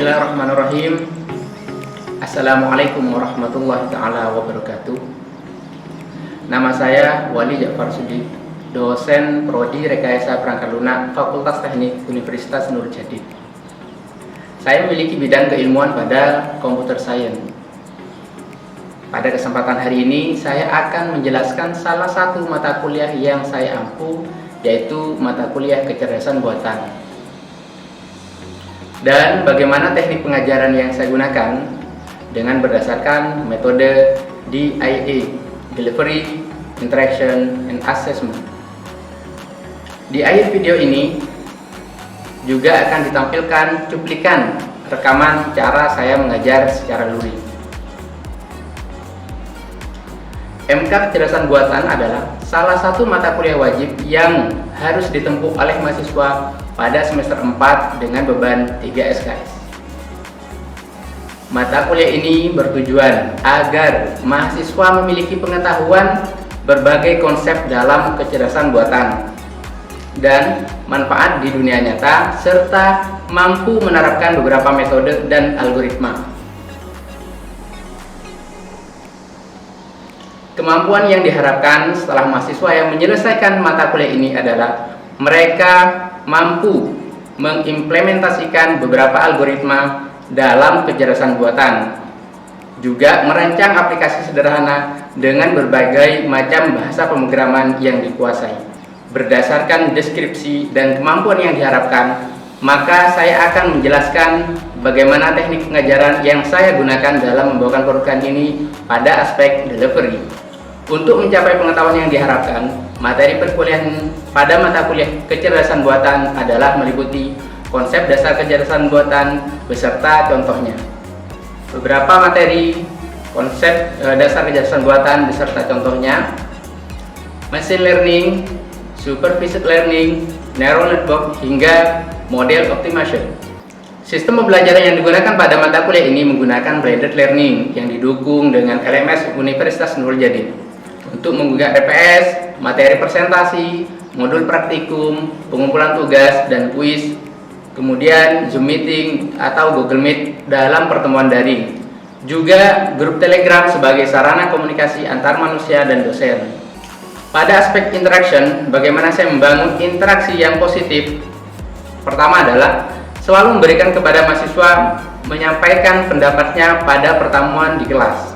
Bismillahirrahmanirrahim. Assalamualaikum warahmatullahi ta'ala wabarakatuh. Nama saya Wali Ja'far Sudi, dosen Prodi Rekayasa Perangkat Lunak Fakultas Teknik Universitas Nur Jadid. Saya memiliki bidang keilmuan pada Computer Science. Pada kesempatan hari ini, saya akan menjelaskan salah satu mata kuliah yang saya ampu, yaitu mata kuliah kecerdasan buatan. Dan bagaimana teknik pengajaran yang saya gunakan dengan berdasarkan metode DIA, Delivery, Interaction, and Assessment. Di akhir video ini juga akan ditampilkan cuplikan rekaman cara saya mengajar secara luring. MK Kecerdasan Buatan adalah salah satu mata kuliah wajib yang harus ditempuh oleh mahasiswa pada semester 4 dengan beban 3 SKS. Mata kuliah ini bertujuan agar mahasiswa memiliki pengetahuan berbagai konsep dalam kecerdasan buatan dan manfaat di dunia nyata, serta mampu menerapkan beberapa metode dan algoritma. Kemampuan yang diharapkan setelah mahasiswa yang menyelesaikan mata kuliah ini adalah mereka mampu mengimplementasikan beberapa algoritma dalam kecerdasan buatan, juga merancang aplikasi sederhana dengan berbagai macam bahasa pemrograman yang dikuasai. Berdasarkan deskripsi dan kemampuan yang diharapkan, maka saya akan menjelaskan bagaimana teknik pengajaran yang saya gunakan dalam membawakan program ini pada aspek delivery. Untuk mencapai pengetahuan yang diharapkan, materi perkuliahan pada mata kuliah kecerdasan buatan adalah meliputi konsep dasar kecerdasan buatan beserta contohnya. Beberapa materi konsep dasar kecerdasan buatan beserta contohnya: machine learning, supervised learning, neural network, hingga model optimization. Sistem pembelajaran yang digunakan pada mata kuliah ini menggunakan blended learning yang didukung dengan LMS Universitas Nur Jadid. Untuk menggugah RPS, materi presentasi, modul praktikum, pengumpulan tugas, dan kuis, kemudian Zoom meeting atau Google Meet dalam pertemuan daring, juga grup Telegram sebagai sarana komunikasi antar manusia dan dosen. Pada aspek interaction, bagaimana saya membangun interaksi yang positif? Pertama adalah selalu memberikan kepada mahasiswa menyampaikan pendapatnya pada pertemuan di kelas.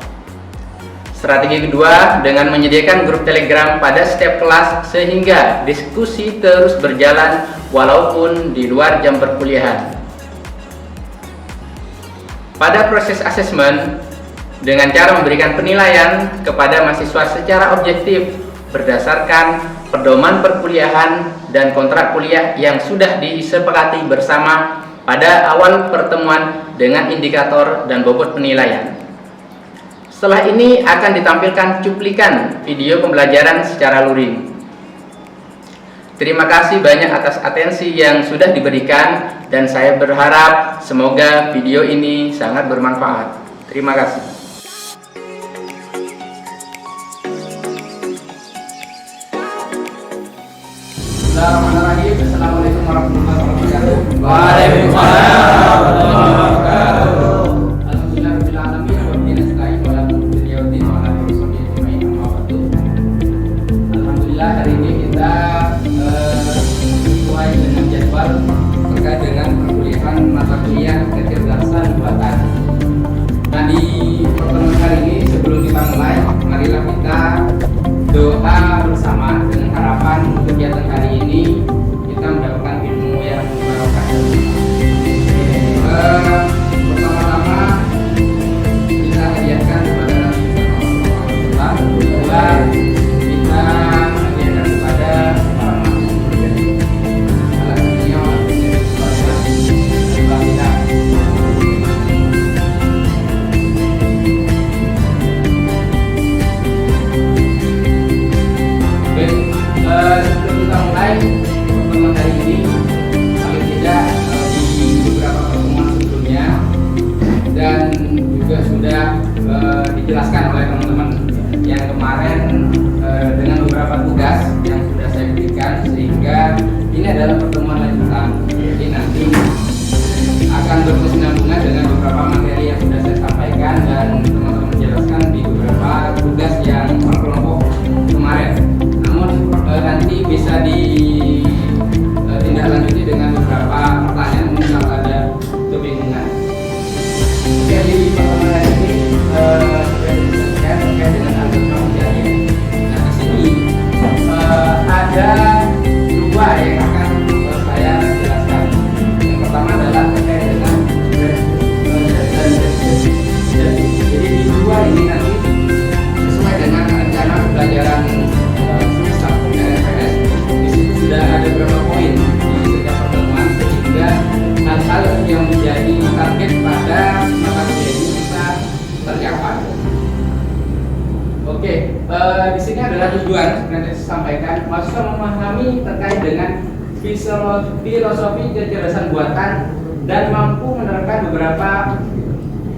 Strategi kedua, dengan menyediakan grup Telegram pada setiap kelas sehingga diskusi terus berjalan walaupun di luar jam perkuliahan. Pada proses asesmen, dengan cara memberikan penilaian kepada mahasiswa secara objektif berdasarkan pedoman perkuliahan dan kontrak kuliah yang sudah disepakati bersama pada awal pertemuan dengan indikator dan bobot penilaian. Setelah ini akan ditampilkan cuplikan video pembelajaran secara luring. Terima kasih banyak atas atensi yang sudah diberikan, dan saya berharap semoga video ini sangat bermanfaat. Terima kasih. Bismillahirrahmanirrahim. Assalamualaikum warahmatullahi wabarakatuh. Waalaikumsalam warahmatullahi wabarakatuh. Hari ini kita sesuai dengan jadwal terkait dengan perkuliahan mata kuliah kecerdasan buatan. Nah, di pertemuan hari ini sebelum kita mulai, marilah kita doa bersama dengan harapan kegiatan hari ini kita mendapatkan ilmu yang barokah. Pertama-tama kita hadiahkan kepada Nabi Muhammad dijelaskan oleh teman-teman yang kemarin dengan beberapa tugas yang sudah saya berikan, sehingga ini adalah pertemuan lanjutan. Jadi nanti akan berkesinambungan adalah tujuan yang saya sampaikan, mahasiswa memahami terkait dengan filosofi kecerdasan buatan dan mampu menerapkan beberapa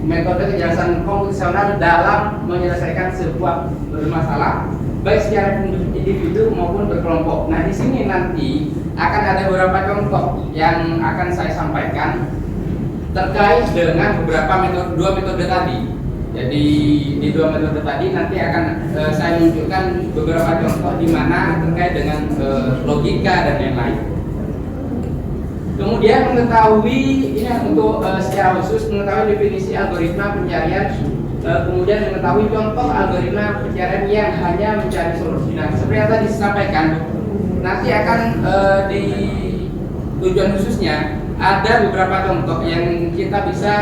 metode kecerdasan komputasional dalam menyelesaikan sebuah masalah baik secara individu maupun berkelompok. Nah, di sini nanti akan ada beberapa contoh yang akan saya sampaikan terkait dengan dua metode tadi. Jadi di dua metode tadi nanti akan saya munculkan beberapa contoh di mana terkait dengan logika dan yang lain. Kemudian mengetahui ini untuk secara khusus mengetahui definisi algoritma pencarian, kemudian mengetahui contoh algoritma pencarian yang hanya mencari solusi. Nah, seperti yang tadi disampaikan, nanti akan di tujuan khususnya ada beberapa contoh yang kita bisa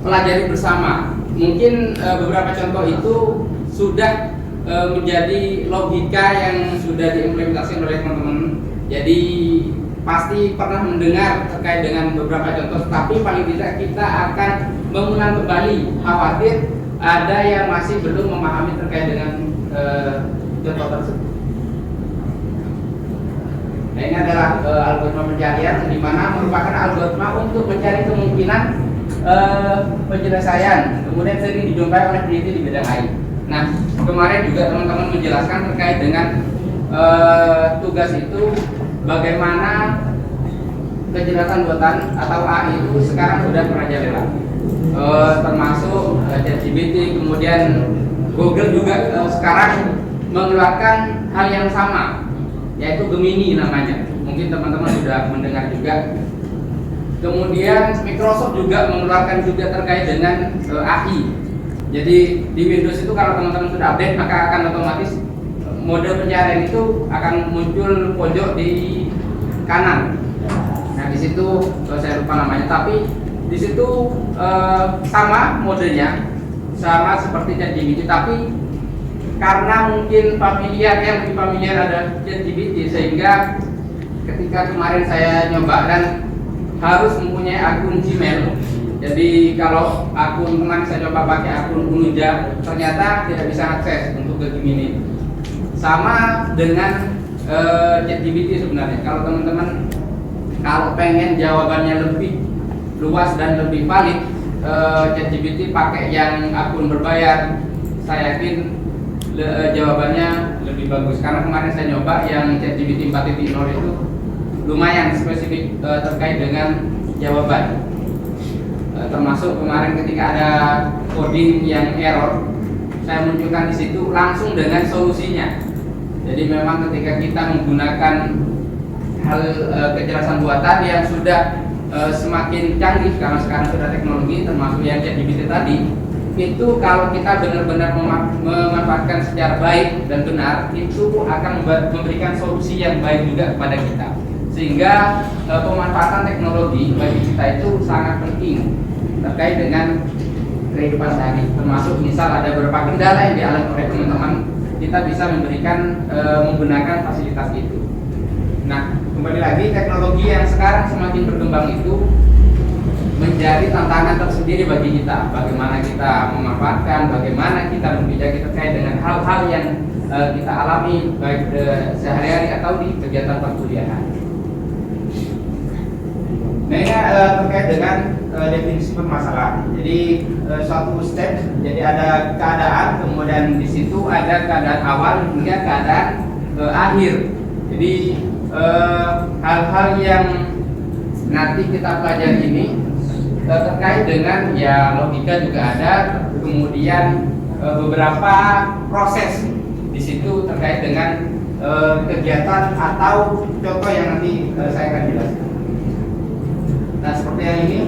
pelajari bersama. Mungkin beberapa contoh itu sudah menjadi logika yang sudah diimplementasikan oleh teman-teman. Jadi pasti pernah mendengar terkait dengan beberapa contoh, tapi paling tidak kita akan mengulang kembali, khawatir ada yang masih belum memahami terkait dengan contoh tersebut. Nah, ini adalah algoritma pencarian, di mana merupakan algoritma untuk mencari kemungkinan penyelesaian, kemudian sering dijumpai oleh peneliti di bidang AI. Nah, kemarin juga teman-teman menjelaskan terkait dengan tugas itu, bagaimana kecerdasan buatan atau AI itu sekarang sudah merajalela, termasuk ChatGPT, kemudian Google juga sekarang mengeluarkan hal yang sama, yaitu Gemini namanya. Mungkin teman-teman sudah mendengar juga. Kemudian Microsoft juga mengeluarkan juga terkait dengan AI. Jadi di Windows itu kalau teman-teman sudah update, maka akan otomatis mode pencarian itu akan muncul pojok di kanan. Nah, di situ saya lupa namanya, tapi di situ sama modenya, sama seperti ChatGPT, tapi karena mungkin yang lebih familiar ada ChatGPT, sehingga ketika kemarin saya nyoba dan harus mempunyai akun Gmail. Jadi kalau akun kemarin saya coba pakai akun Unuja, ternyata tidak bisa akses untuk ke Gemini. Sama dengan ChatGPT sebenarnya. Kalau teman-teman kalau pengen jawabannya lebih luas dan lebih valid, ChatGPT pakai yang akun berbayar, saya yakin jawabannya lebih bagus. Karena kemarin saya nyoba yang ChatGPT 4.0 itu lumayan spesifik terkait dengan jawaban. Termasuk kemarin ketika ada coding yang error, saya munculkan di situ langsung dengan solusinya. Jadi memang ketika kita menggunakan hal kecerdasan buatan yang sudah semakin canggih, karena sekarang sudah teknologi termasuk yang ChatGPT tadi, itu kalau kita benar-benar memanfaatkan secara baik dan benar, itu akan memberikan solusi yang baik juga kepada kita. Sehingga pemanfaatan teknologi bagi kita itu sangat penting terkait dengan kehidupan sehari. Termasuk misal ada beberapa kendala yang dialami oleh teman-teman, kita bisa menggunakan fasilitas itu. Nah, kembali lagi, teknologi yang sekarang semakin berkembang itu menjadi tantangan tersendiri bagi kita. Bagaimana kita memanfaatkan, bagaimana kita membijak terkait dengan hal-hal yang kita alami baik sehari-hari atau di kegiatan perkuliahan. Nah, ini terkait dengan definisi permasalahan. Jadi suatu step, jadi ada keadaan, kemudian di situ ada keadaan awal hingga keadaan akhir. Jadi hal-hal yang nanti kita pelajari ini terkait dengan ya logika juga ada, kemudian beberapa proses di situ terkait dengan kegiatan atau contoh yang nanti saya akan jelaskan. Nah, seperti yang ini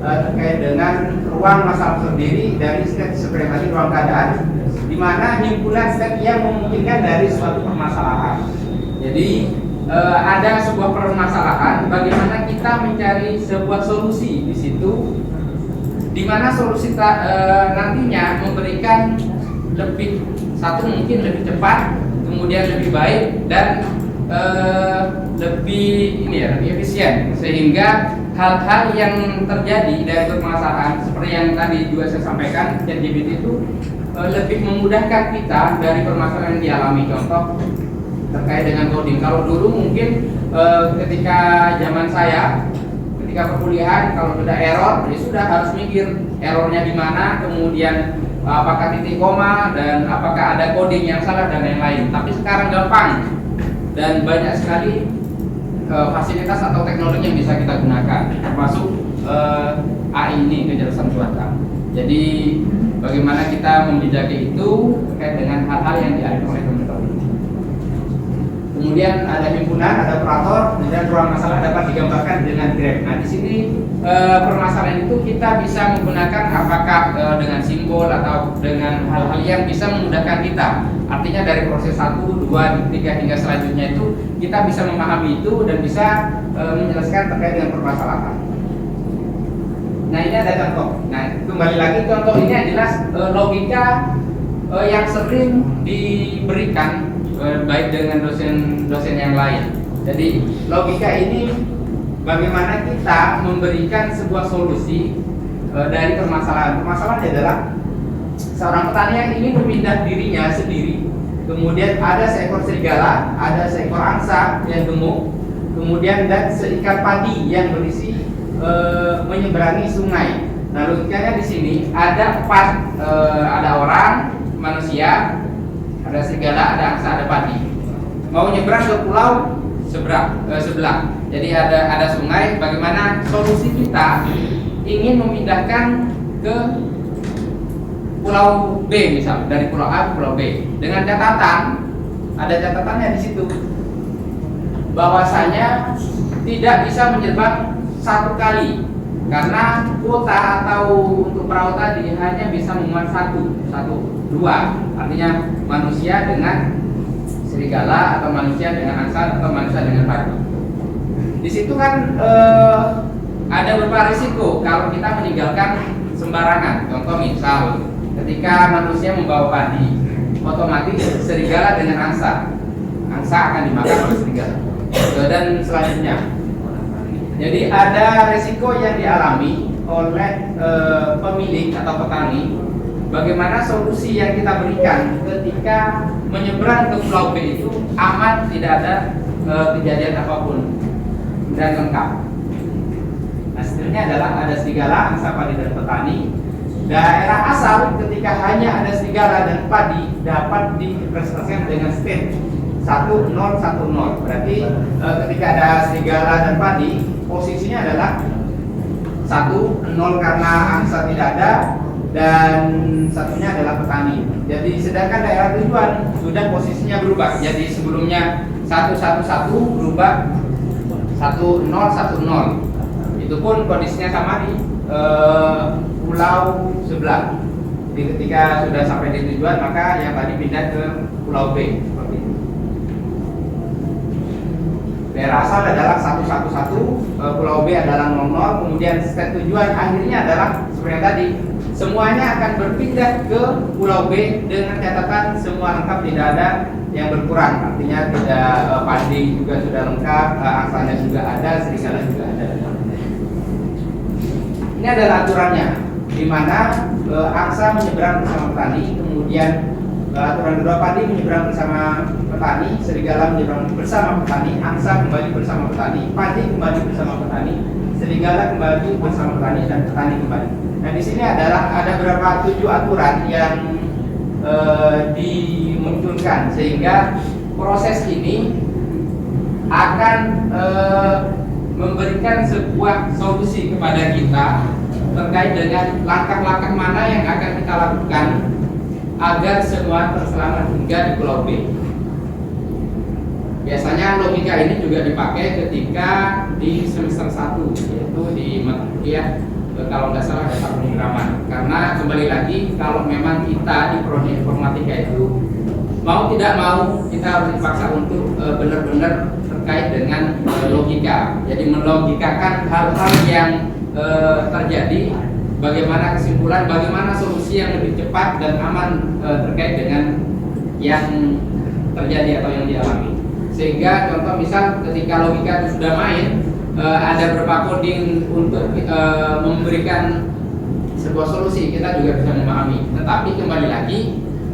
terkait dengan ruang masalah sendiri dari step seperti tadi, ruang keadaan, di mana himpunan step yang memungkinkan dari suatu permasalahan. Jadi ada sebuah permasalahan, bagaimana kita mencari sebuah solusi di situ, di mana solusi nantinya memberikan lebih mungkin lebih cepat, kemudian lebih baik dan lebih efisien, sehingga hal-hal yang terjadi dari permasalahan seperti yang tadi juga saya sampaikan, ChatGPT itu lebih memudahkan kita dari permasalahan yang dialami. Contoh terkait dengan coding. Kalau dulu mungkin ketika zaman saya, ketika perkuliahan, kalau ada error, ya sudah harus mikir errornya di mana, kemudian apakah titik koma dan apakah ada coding yang salah dan lain-lain. Tapi sekarang gampang dan banyak sekali fasilitas atau teknologi yang bisa kita gunakan, termasuk AI ini, kecerdasan buatan. Jadi bagaimana kita membijaki itu terkait dengan hal-hal yang dialami oleh teman-teman. Kemudian ada himpunan, ada operator, dan ruang masalah dapat digambarkan dengan graf. Nah, di sini permasalahan itu kita bisa menggunakan apakah dengan simbol atau dengan hal-hal yang bisa memudahkan kita. Artinya dari proses 1, 2, 3 hingga selanjutnya itu kita bisa memahami itu dan bisa menjelaskan terkait dengan permasalahan. Nah, ini ada contoh. Nah, kembali lagi contoh ini adalah logika yang sering diberikan baik dengan dosen yang lain. Jadi logika ini bagaimana kita memberikan sebuah solusi dari permasalahan. Permasalahannya adalah seorang petani yang ingin memindah dirinya sendiri. Kemudian ada seekor serigala, ada seekor angsa yang gemuk, kemudian dan seikat padi yang berisi menyeberangi sungai. Nah, logikanya di sini ada ada orang, manusia, ada serigala, ada angsa, ada padi. Mau nyebrang ke pulau sebelah. Jadi ada sungai. Bagaimana solusi kita ingin memindahkan ke pulau B, misal dari pulau A ke pulau B, dengan catatan, ada catatannya di situ, bahwasanya tidak bisa menyeberang satu kali karena kuota atau untuk perahu tadi hanya bisa memuat dua, artinya manusia dengan serigala atau manusia dengan angsa atau manusia dengan padi. Di situ kan ada beberapa risiko kalau kita meninggalkan sembarangan. Contoh misal ketika manusia membawa padi, otomatis serigala dengan angsa akan dimakan oleh serigala dan selanjutnya. Jadi ada risiko yang dialami oleh pemilik atau petani. Bagaimana solusi yang kita berikan ketika menyeberang ke pulau B itu aman, tidak ada kejadian apapun dan lengkap. Hasilnya adalah ada serigala, angsa, padi dan petani. Daerah asal ketika hanya ada serigala dan padi dapat direpresentasikan dengan state 1010. Berarti ketika ada serigala dan padi, posisinya adalah 10 karena angsa tidak ada dan satunya adalah petani. Jadi sedangkan daerah tujuan sudah posisinya berubah. Jadi sebelumnya 111 berubah 1010. Itu pun kondisinya sama di pulau sebelah. Jadi ketika sudah sampai di tujuan, maka yang tadi pindah ke pulau B. Seperti itu. Daerah asal adalah 111, pulau B adalah 00, kemudian state tujuan akhirnya adalah seperti yang tadi, semuanya akan berpindah ke pulau B dengan catatan semua lengkap, tidak ada yang berkurang. Artinya tidak, padi juga sudah lengkap, angsanya juga ada, serigala juga ada. Ini adalah aturannya, di mana angsa menyeberang bersama petani, kemudian aturan kedua, padi menyeberang bersama petani, serigala menyeberang bersama petani, angsa kembali bersama petani, padi kembali bersama petani, serigala kembali bersama petani, dan petani kembali. Nah, di sini ada beberapa 7 aturan yang dimunculkan sehingga proses ini akan memberikan sebuah solusi kepada kita terkait dengan langkah-langkah mana yang akan kita lakukan agar semua terselamat hingga di pulau B. Biasanya logika ini juga dipakai ketika di semester 1, yaitu di matematika, kalau nggak salah ada pemrograman. Karena kembali lagi, kalau memang kita di prodi informatika itu mau tidak mau kita harus dipaksa untuk benar-benar terkait dengan logika. Jadi melogikakan hal-hal yang terjadi, bagaimana kesimpulan, bagaimana solusi yang lebih cepat dan aman terkait dengan yang terjadi atau yang dialami. Sehingga contoh misal ketika logika itu sudah main, ada beberapa coding untuk memberikan sebuah solusi, kita juga bisa memahami. Tetapi kembali lagi,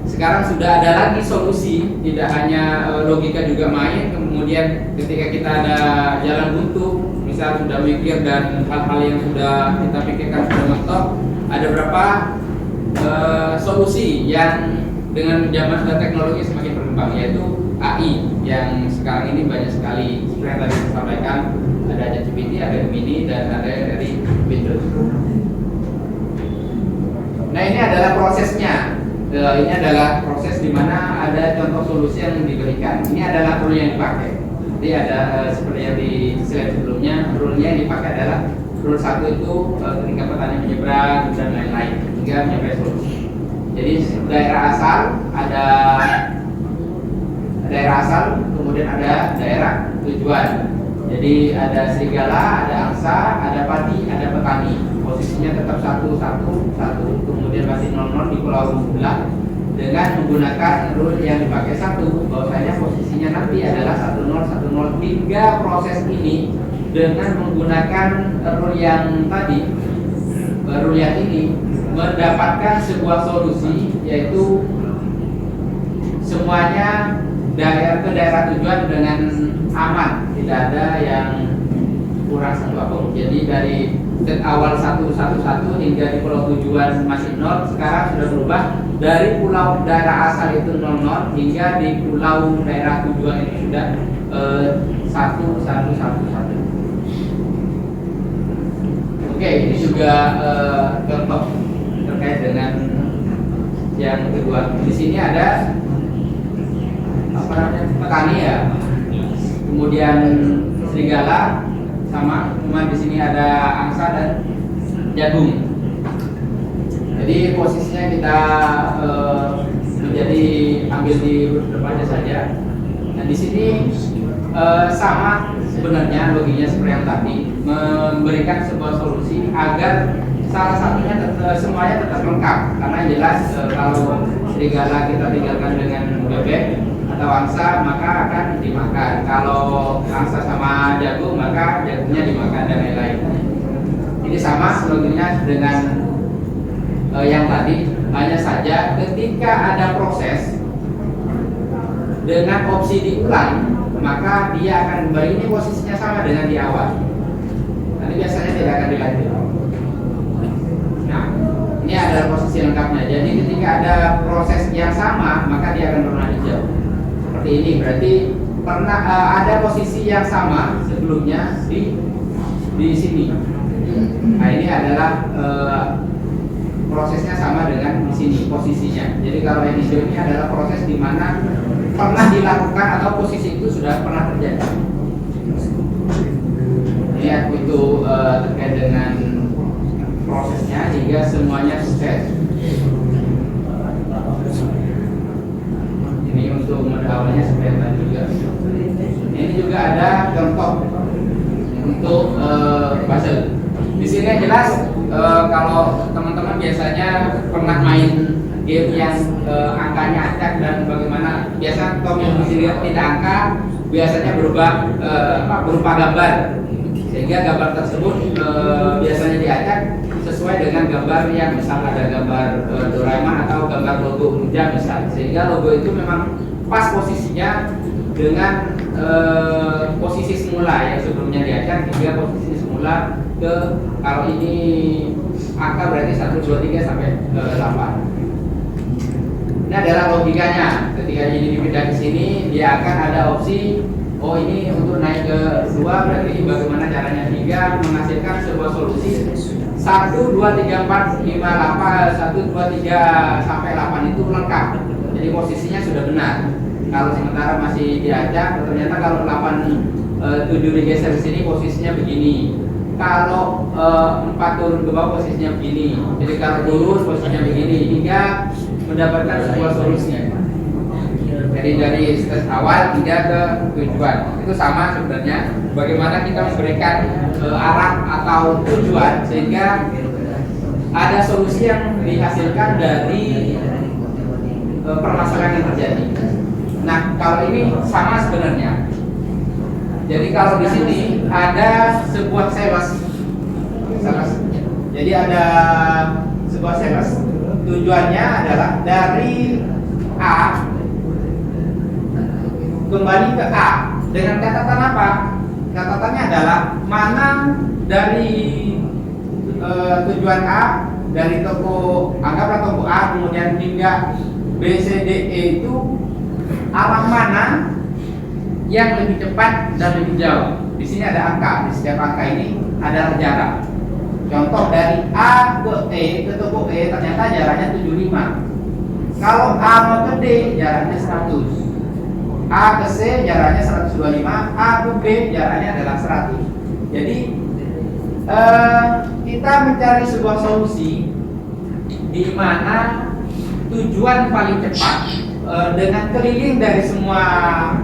sekarang sudah ada lagi solusi, tidak hanya logika juga main. Kemudian ketika kita ada jalan buntu, misal sudah mikir dan hal-hal yang sudah kita pikirkan sudah mentok, ada berapa solusi yang dengan zaman dan teknologi semakin berkembang, yaitu AI yang sekarang ini banyak sekali. Seperti yang tadi saya sampaikan, ada ChatGPT, ada Gemini, dan ada dari Windows. Nah, ini adalah prosesnya. Ini adalah proses di mana ada contoh solusi yang diberikan. Ini adalah rule yang dipakai. Jadi ada seperti yang di slide sebelumnya, rule-nya yang dipakai adalah rule 1 itu ketika petani menyeberang dan lain-lain hingga mencapai solusi. Jadi daerah asal, ada daerah asal, kemudian ada daerah tujuan. Jadi ada serigala, ada angsa, ada padi, ada petani. Posisinya tetap 1, 1, 1, kemudian masih 0, 0 di pulau sebelah dengan menggunakan rule yang dipakai 1, bahwasanya posisinya nanti adalah 1, 0, 1, 0 hingga proses ini dengan menggunakan rule yang tadi, rule yang ini mendapatkan sebuah solusi, yaitu semuanya ke daerah tujuan dengan aman, tidak ada yang kurang satu apapun. Jadi dari set awal 1, 1, 1 hingga di pulau tujuan masih 0, sekarang sudah berubah dari pulau daerah asal itu 0, 0 hingga di pulau daerah tujuan itu sudah 1, 1, 1, 1. Oke, ini juga contoh terkait dengan yang kedua. Di sini ada petani ya, kemudian serigala sama, cuma di sini ada angsa dan jagung. Jadi posisinya kita menjadi ambil di depannya saja. Nah, di sini sama sebenarnya loginya seperti yang tadi, memberikan sebuah solusi agar salah satunya semuanya tetap lengkap. Karena jelas kalau serigala kita tinggalkan dengan bebek atau angsa maka akan dimakan. Kalau angsa sama jagung maka jagungnya dimakan dan lain-lain. Ini sama loginya dengan yang tadi, hanya saja ketika ada proses dengan opsi diulang maka dia akan kembali, ini posisinya sama dengan di awal. Nanti biasanya tidak akan dilanjut. Nah, ini adalah posisi lengkapnya. Jadi ketika ada proses yang sama maka dia akan berwarna hijau. Seperti ini berarti pernah ada posisi yang sama sebelumnya di sini. Nah, ini adalah prosesnya sama dengan di sini posisinya. Jadi kalau yang hijau ini adalah proses di mana pernah dilakukan atau posisi itu sudah pernah terjadi. Ini itu terkait dengan prosesnya hingga semuanya sukses. Ini untuk mode awalnya seperti tadi juga. Ini juga ada contoh untuk puzzle. Di sini yang jelas kalau teman-teman biasanya pernah main game yang angkanya acak dan bagaimana biasa kalau yang tidak angka biasanya berupa gambar, sehingga gambar tersebut biasanya diacak sesuai dengan gambar yang misal ada gambar Doraemon atau gambar logo Ninja misal, sehingga logo itu memang pas posisinya dengan posisi semula yang sebelumnya diacak hingga posisi semula ke, kalau ini angka berarti 1, 2, 3 sampai 8. Ini adalah logikanya. Ketika ini dipindah ke sini, dia akan ada opsi, oh ini untuk naik ke 2, berarti bagaimana caranya hingga menghasilkan sebuah solusi 1, 2, 3, 4, 5, 8, 1, 2, 3 sampai 8 itu lengkap. Jadi posisinya sudah benar. Kalau sementara masih diajak, ternyata kalau 8, 7 digeser ke sini posisinya begini. Kalau 4 turun ke bawah posisinya begini. Jadi kalau turun posisinya begini hingga mendapatkan sebuah solusi. Jadi dari stage awal hingga ke tujuan itu sama sebenarnya. Bagaimana kita memberikan arah atau tujuan sehingga ada solusi yang dihasilkan dari permasalahan yang terjadi. Nah, kalau ini sama sebenarnya. Jadi kalau di sini ada sebuah sales. Jadi ada sebuah sales tujuannya adalah dari A kembali ke A dengan catatan apa? Catatannya adalah mana dari tujuan A dari toko, anggaplah toko A kemudian hingga B, C, D, E itu arah mana yang lebih cepat dan lebih jauh. Di sini ada angka, di setiap angka ini adalah jarak. Contoh dari A ke E ke toko E ternyata jaraknya 75. Kalau A mau ke D jaraknya 100. A ke C jaraknya 125, A ke B jaraknya adalah 100. Jadi kita mencari sebuah solusi di mana tujuan paling cepat dengan keliling dari semua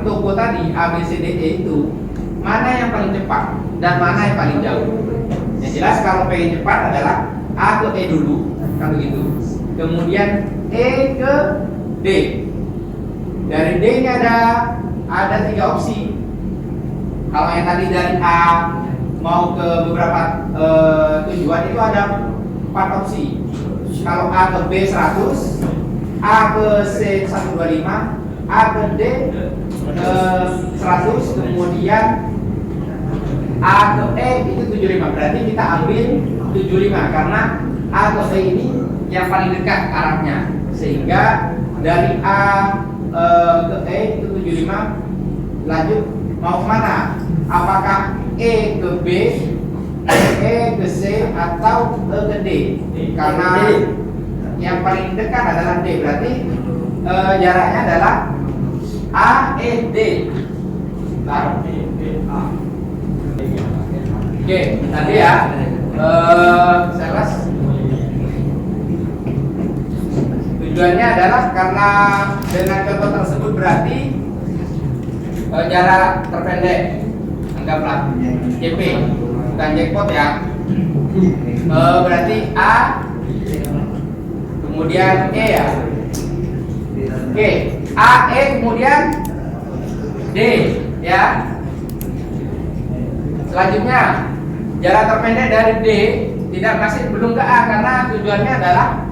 toko tadi A, B, C, D, E itu mana yang paling cepat dan mana yang paling jauh. Yang jelas kalau pengen cepat adalah A ke E dulu, kan begitu. Kemudian E ke D. Dari D nya ada 3 opsi. Kalau yang tadi dari A mau ke beberapa tujuan itu ada 4 opsi. Kalau A ke B 100, A ke C 125, A ke D 100, kemudian A ke E itu 75. Berarti kita ambil 75 karena A ke E ini yang paling dekat arahnya. Sehingga dari A ke E itu 75. Lanjut mau kemana? Apakah E ke B, E ke C, atau E ke D? Karena yang paling dekat adalah D. Berarti jaraknya adalah A, E, D. Oke, tadi ya sales tujuannya adalah karena dengan contoh tersebut berarti jarak terpendek, anggaplah JP, bukan jackpot ya. Berarti A kemudian E ya. Oke, A, E kemudian D ya. Selanjutnya jarak terpendek dari D belum ke A karena tujuannya adalah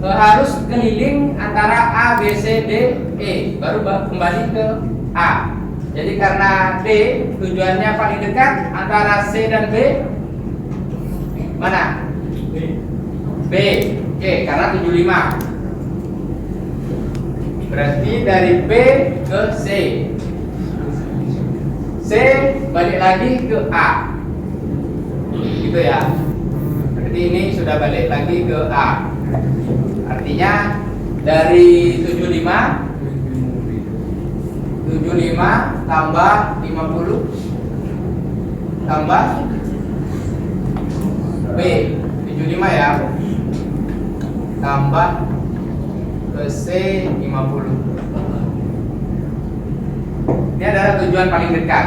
harus keliling antara A, B, C, D, E baru kembali ke A. Jadi karena D tujuannya paling dekat antara C dan B mana? B. Oke, karena 75. Berarti dari B ke C. C balik lagi ke A. Gitu ya. Berarti ini sudah balik lagi ke A. Artinya dari 75 tambah 50 tambah B 75 ya, tambah ke C 50. Ini adalah tujuan paling dekat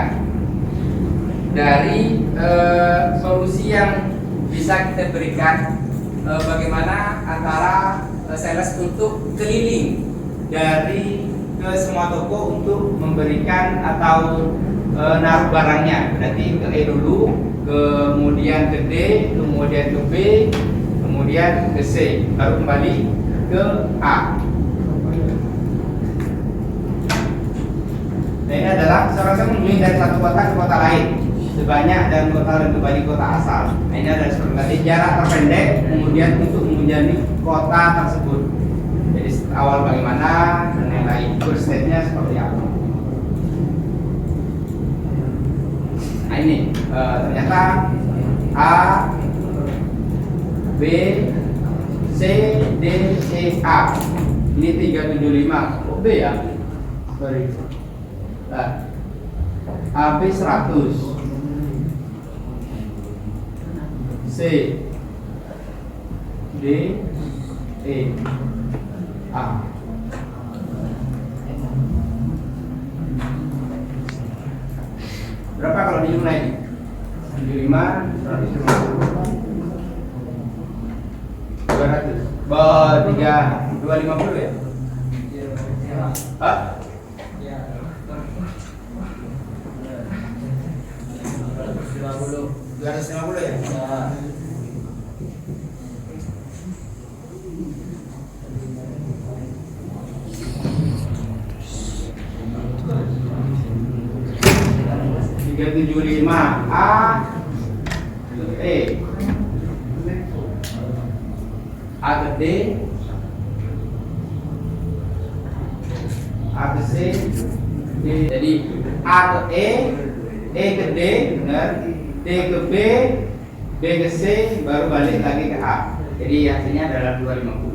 dari solusi yang bisa kita berikan. Bagaimana antara sales untuk keliling dari ke semua toko untuk memberikan atau naruh barangnya. Berarti ke E dulu, kemudian ke D, kemudian ke B, kemudian ke C, baru kembali ke A. Nah, ini adalah seorang mengunjungi dari satu kota ke kota lain sebanyak dan kembali kota asal. Nah, ini adalah seperti tadi jarak terpendek, kemudian untuk mengunjungi kota tersebut. Jadi awal bagaimana dan yang lain, first step-nya seperti apa. Nah ini ternyata A, B, C, D, E, A. Ini 375. Oh B ya. Sorry. Nah, AB 100. C, D, E, A. Berapa kalau dijumlah ini? 75, 150, 200. 250 ya? Hah? 250 ya? 375 A E A ke D A ke C D. Jadi A ke E ke D, benar, D ke B ke C, baru balik lagi ke A. Jadi hasilnya adalah 250.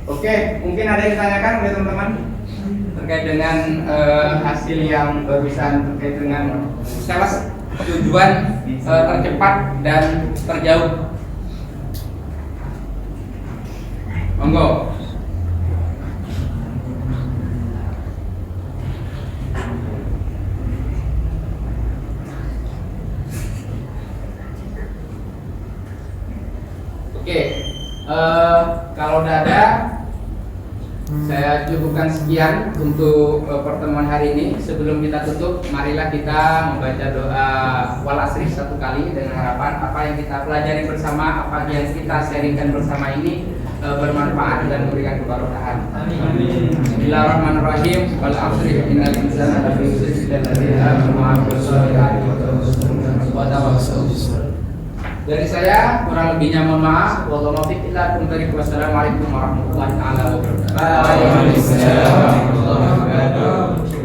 Oke, mungkin ada yang ditanyakan oleh teman-teman terkait dengan hasil yang barusan, terkait dengan sales tujuan tercepat dan terjauh. Monggo. Oke, kalau udah ada, saya cukupkan sekian untuk pertemuan hari ini. Sebelum kita tutup, marilah kita membaca doa wal asri satu kali dengan harapan apa yang kita pelajari bersama, apa yang kita sharingkan bersama ini bermanfaat dan memberikan keberkahan. Bismillahirrahmanirrahim. Wal asri innal insana lafi khusr illa alladziina amanu wa tawassaw. Dari saya kurang lebihnya mohon maaf. Wallahu muwaffiq ila aqwamit thoriq. Wassalamualaikum warahmatullahi wabarakatuh. Waalaikumsalam warahmatullahi wabarakatuh.